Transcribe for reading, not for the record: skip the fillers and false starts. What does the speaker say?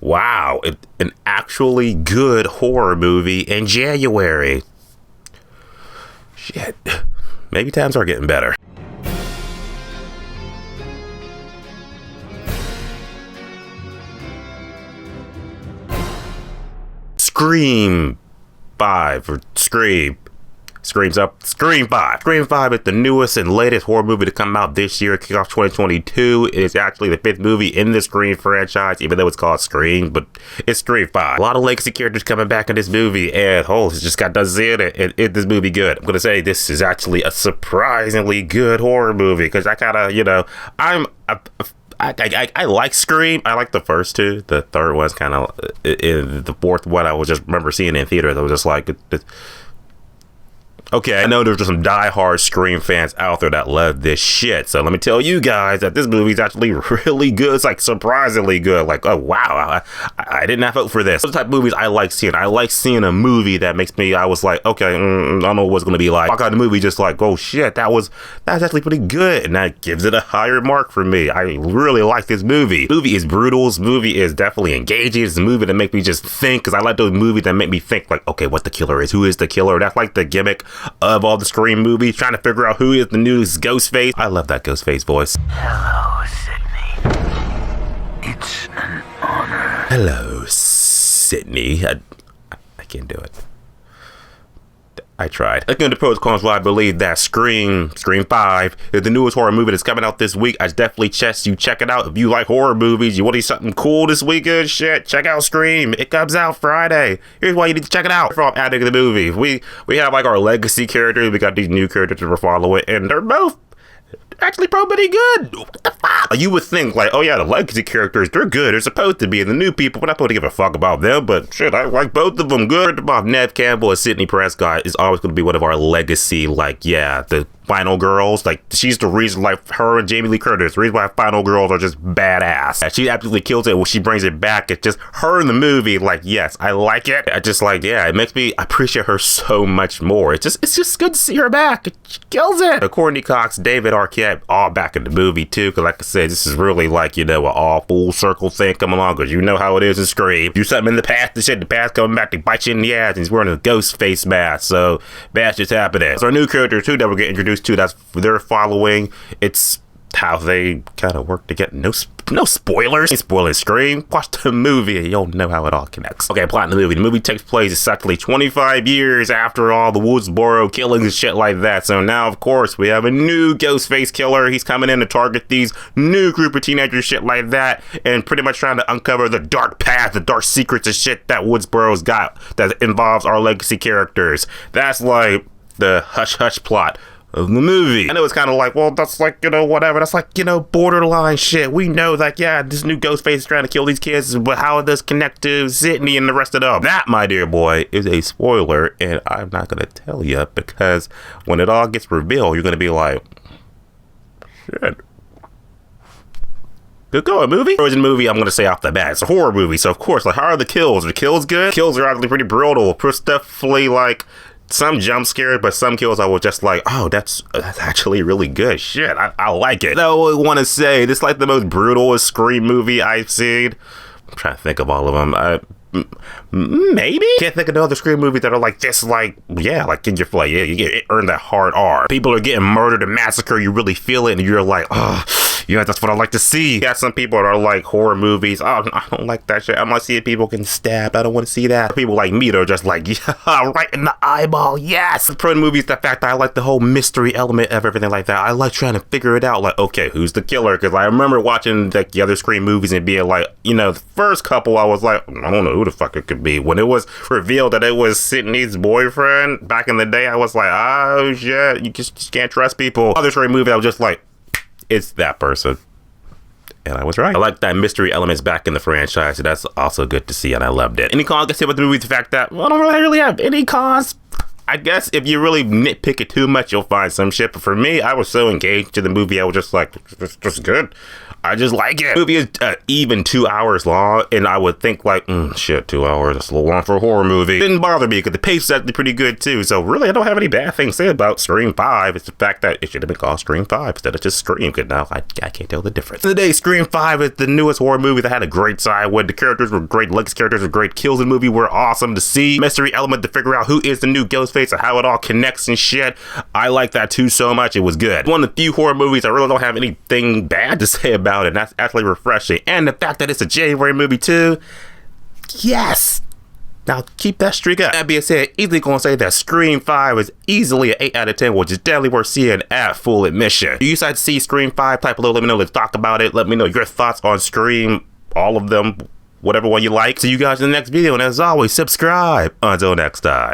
Wow, an actually good horror movie in January. Shit. Maybe times are getting better. Scream 5 or Scream 5. Scream 5 is the newest and latest horror movie to come out this year, kick off 2022. It is actually the 5th movie in the Scream franchise, even though it's called Scream, but it's Scream 5. A lot of legacy characters coming back in this movie, and it's just got done seeing it, and this movie good. I'm gonna say this is actually a surprisingly good horror movie, because I kind of, I like Scream. I like the first two. The third one's kind of, the fourth one I was just remember seeing in theaters. I was just like, okay, I know there's just some diehard Scream fans out there that love this shit. So let me tell you guys that this movie's actually really good. It's like surprisingly good. Like, oh wow, I did not vote for this. Those type of movies I like seeing. I like seeing a movie that makes me, I was like, okay, I don't know what's gonna be like. Walk out of the movie just like, oh shit, that's actually pretty good, and that gives it a higher mark for me. I really like this movie. The movie is brutal. This movie is definitely engaging. It's a movie that makes me just think, because I like those movies that make me think like, okay, what the killer is, who is the killer. That's like the gimmick of all the Scream movies, trying to figure out who is the new Ghostface. I love that Ghostface voice. Hello, Sidney. It's an honor. Hello, Sidney. I can't do it. I tried. Looking at the pros and cons, well, I believe that Scream 5 is the newest horror movie that's coming out this week. I definitely suggest you check it out. If you like horror movies, you want to see something cool this weekend, shit, check out Scream. It comes out Friday. Here's why you need to check it out. From adding the movie, we have like our legacy characters. We got these new characters that we're following, and they're both actually pretty good. What the fuck? You would think like, oh yeah, the legacy characters, they're good. They're supposed to be, and the new people, we're not supposed to give a fuck about them, but shit, I like both of them good. Neve Campbell and Sidney Prescott is always going to be one of our legacy, like, yeah, the final girls. Like, she's the reason, like, her and Jamie Lee Curtis, the reason why final girls are just badass. She absolutely kills it when she brings it back. It's just her in the movie, like, yes, I like it. I just like, yeah, it makes me appreciate her so much more. It's just good to see her back. She kills it. Courtney Cox, David Arquette, all back in the movie too, because like I said, this is really like, an all full circle thing coming along, because you know how it is in Scream. Do something in the past, the past coming back to bite you in the ass, and he's wearing a ghost face mask, so that's just happening. So our new character too that we're getting introduced to, that's their following. It's how they kind of work together. No spoilers. Ain't spoiling Scream. Watch the movie and you'll know how it all connects. Okay, plot in the movie. The movie takes place exactly 25 years after all the Woodsboro killings and shit like that. So now, of course, we have a new Ghostface killer. He's coming in to target these new group of teenagers, shit like that, and pretty much trying to uncover the dark path, the dark secrets and shit that Woodsboro's got that involves our legacy characters. That's like the hush-hush plot of the movie. I know it's kind of like, well, that's like, whatever. That's like, borderline shit. We know that, yeah, this new Ghostface is trying to kill these kids, but how does this connect to Sidney and the rest of them? That, my dear boy, is a spoiler, and I'm not going to tell you, because when it all gets revealed, you're going to be like, shit. Good going, movie. Origin movie, I'm going to say off the bat, it's a horror movie, so of course, like, how are the kills? Are the kills good? Kills are actually pretty brutal. Definitely, like, some jump scares, but some kills I was just like, oh, that's actually really good. Shit, I like it. Though I want to say, this is like the most brutalest Scream movie I've seen. I'm trying to think of all of them. Maybe? Can't think of no other Scream movies that are like this, like, yeah, like in your play, yeah, you earn that hard R. People are getting murdered and massacred, you really feel it, and you're like, oh, yeah, that's what I like to see. Yeah, some people are like horror movies, oh, I don't like that shit. I'm not seeing people getting stabbed, I don't want to see that. People like me, they're just like, yeah, right in the eyeball, yes. Pro movies, the fact that I like the whole mystery element of everything like that. I like trying to figure it out, like, okay, who's the killer? Because I remember watching like the other Scream movies and being like, the first couple, I was like, I don't know who the fuck it could be. When it was revealed that it was Sidney's boyfriend back in the day, I was like, oh shit, you just can't trust people. Other Scream movie, I was just like, it's that person. And I was right. I like that mystery elements back in the franchise, so that's also good to see, and I loved it. Any cons I can say about the movie? The fact that, well, I don't really have any cons. I guess if you really nitpick it too much, you'll find some shit. But for me, I was so engaged in the movie, I was just like, it's just good. I just like it. The movie is even 2 hours long, and I would think like, shit, 2 hours, that's a little long for a horror movie. Didn't bother me because the pace is actually pretty good too. So really, I don't have any bad things to say about Scream 5. It's the fact that it should have been called Scream 5 instead of just Scream, because now I can't tell the difference. Today, Scream 5 is the newest horror movie that had a great side with the characters were great, Lex characters were great, kills in the movie were awesome to see, mystery element to figure out who is the new Ghostface and how it all connects and shit. I like that too so much. It was good. One of the few horror movies I really don't have anything bad to say about it, and that's actually refreshing. And the fact that it's a January movie too, yes. Now keep that streak up. That being said, easily gonna say that Scream 5 is easily an 8 out of 10, which is definitely worth seeing at full admission. Do you decide to see Scream 5? Type below, let me know, let's talk about it. Let me know your thoughts on Scream, all of them, whatever one you like. See you guys in the next video, and as always, subscribe. Until next time.